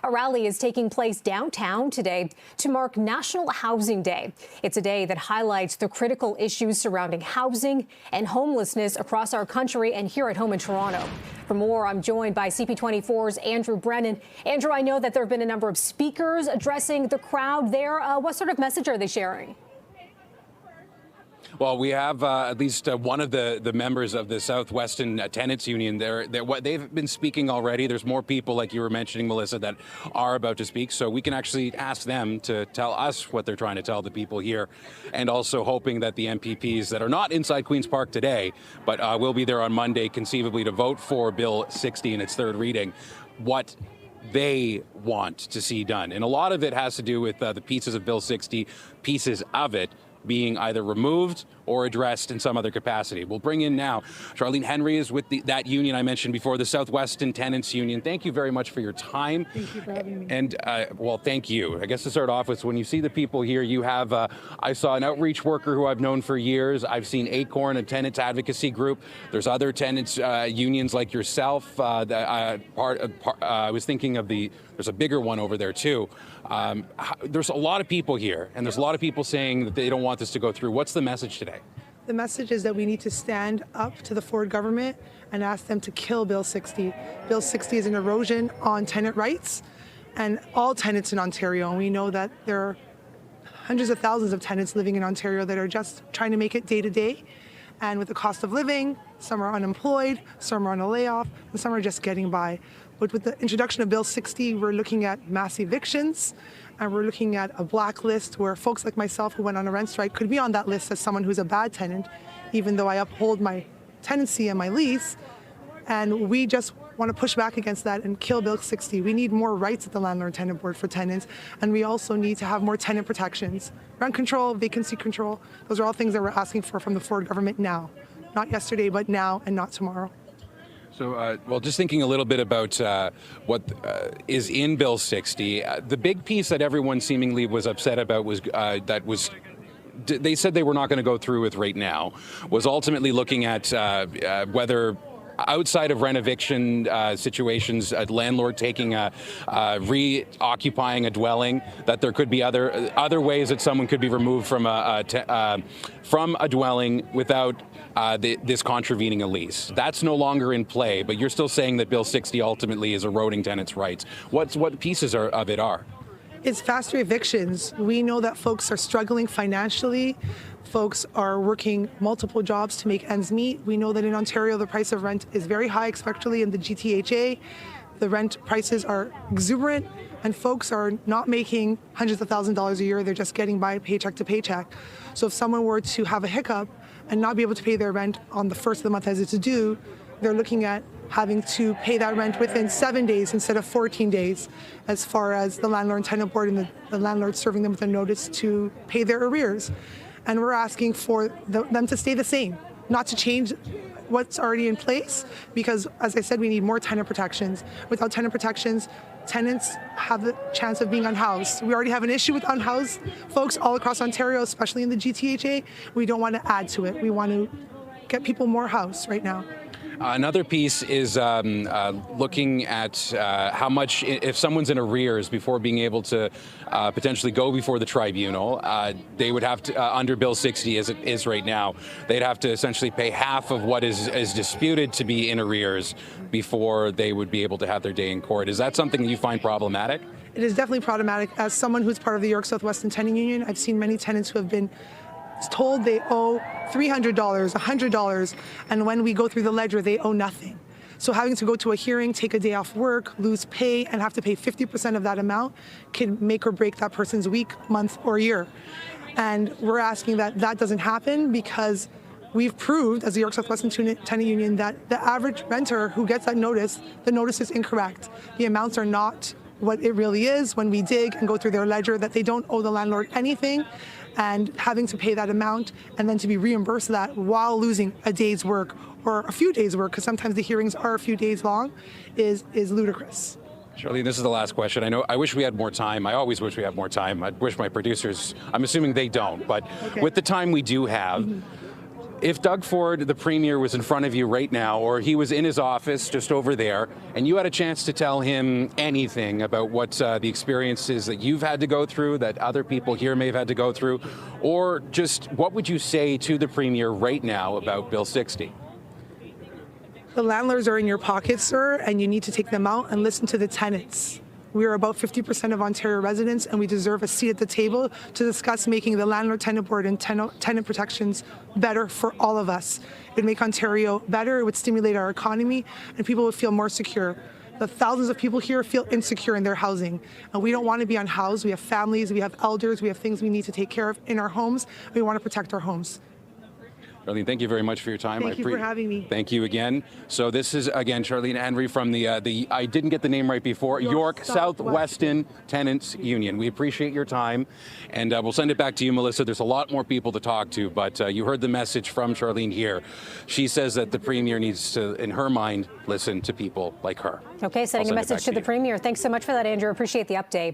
A rally is taking place downtown today to mark National Housing Day. It's a day that highlights the critical issues surrounding housing and homelessness across our country and here at home in Toronto. For more, I'm joined by CP24's Andrew Brennan. Andrew, I know that there have been a number of speakers addressing the crowd there. What sort of message are they sharing? Well, we have at least one of the members of the Southwestern Tenants Union there. They've been speaking already. There's more people, like you were mentioning, Melissa, that are about to speak. So we can actually ask them to tell us what they're trying to tell the people here, and also hoping that the MPPs that are not inside Queen's Park today, but will be there on Monday, conceivably to vote for Bill 60 in its third reading, what they want to see done. And a lot of it has to do with the pieces of Bill 60, pieces of it being either removed or addressed in some other capacity. We'll bring in now Charlene Henry is with that union I mentioned before, the Southwestern Tenants Union. Thank you very much for your time. Thank you for having me. And well, thank you. I guess to start off with, when you see the people here, you have, I saw an outreach worker who I've known for years. I've seen Acorn, a tenants advocacy group. There's other tenants unions like yourself. I was thinking of there's a bigger one over there too. There's a lot of people here, and there's a lot of people saying that they don't want this to go through. What's the message today? The message is that we need to stand up to the Ford government and ask them to kill Bill 60. Bill 60 is an erosion on tenant rights and all tenants in Ontario. And we know that there are hundreds of thousands of tenants living in Ontario that are just trying to make it day to day. And with the cost of living, some are unemployed, some are on a layoff, and some are just getting by. But with the introduction of Bill 60, we're looking at mass evictions, and we're looking at a blacklist where folks like myself who went on a rent strike could be on that list as someone who's a bad tenant, even though I uphold my tenancy and my lease. And we just want to push back against that and kill Bill 60. We need more rights at the Landlord-Tenant Board for tenants, and we also need to have more tenant protections. Rent control, vacancy control, those are all things that we're asking for from the Ford government now. Not yesterday, but now and not tomorrow. So, well, just thinking a little bit about what is in Bill 60, the big piece that everyone seemingly was upset about was they said they were not going to go through with right now, was ultimately looking at whether outside of rent eviction situations, a landlord taking reoccupying a dwelling, that there could be other ways that someone could be removed from a dwelling without this contravening a lease. That's no longer in play, but you're still saying that Bill 60 ultimately is eroding tenants' rights. What pieces of it are? It's faster evictions. We know that folks are struggling financially. Folks are working multiple jobs to make ends meet. We know that in Ontario, the price of rent is very high, especially in the GTHA. The rent prices are exuberant, and folks are not making hundreds of thousands of dollars a year. They're just getting by paycheck to paycheck. So if someone were to have a hiccup and not be able to pay their rent on the first of the month as it's due, they're looking at having to pay that rent within 7 days instead of 14 days, as far as the Landlord-Tenant Board and the landlord serving them with a notice to pay their arrears. And we're asking for them to stay the same, not to change what's already in place, because, as I said, we need more tenant protections. Without tenant protections, tenants have the chance of being unhoused. We already have an issue with unhoused folks all across Ontario, especially in the GTHA. We don't want to add to it. We want to get people more housed right now. Another piece is looking at how much, if someone's in arrears before being able to potentially go before the tribunal, they would have to, under Bill 60 as it is right now, they'd have to essentially pay half of what is disputed to be in arrears before they would be able to have their day in court. Is that something that you find problematic? It is definitely problematic. As someone who's part of the York Southwestern Tenant Union, I've seen many tenants who have been told they owe $300, $100, and when we go through the ledger, they owe nothing. So having to go to a hearing, take a day off work, lose pay, and have to pay 50% of that amount can make or break that person's week, month, or year. And we're asking that that doesn't happen, because we've proved, as the York Southwestern Tenant Union, that the average renter who gets that notice, the notice is incorrect. The amounts are not what it really is when we dig and go through their ledger, that they don't owe the landlord anything, and having to pay that amount and then to be reimbursed that while losing a day's work or a few days' work, because sometimes the hearings are a few days long, is ludicrous. Charlene, this is the last question. I wish we had more time. I always wish we had more time. I wish my producers, I'm assuming they don't, but with the time we do have, If Doug Ford, the Premier, was in front of you right now, or he was in his office just over there, and you had a chance to tell him anything about what the experiences that you've had to go through, that other people here may have had to go through, or just what would you say to the Premier right now about Bill 60? The landlords are in your pocket, sir, and you need to take them out and listen to the tenants. We are about 50% of Ontario residents, and we deserve a seat at the table to discuss making the landlord-tenant board and tenant protections better for all of us. It would make Ontario better, it would stimulate our economy, and people would feel more secure. The thousands of people here feel insecure in their housing, and we don't want to be unhoused. We have families, we have elders, we have things we need to take care of in our homes. We want to protect our homes. Charlene, thank you very much for your time. Thank you for having me. Thank you again. So this is, again, Charlene Henry from the I didn't get the name right before, York Southwestern Tenants Union. We appreciate your time, and we'll send it back to you, Melissa. There's a lot more people to talk to, but you heard the message from Charlene here. She says that the Premier needs to, in her mind, listen to people like her. Okay, sending a message to the Premier. Thanks so much for that, Andrew. Appreciate the update.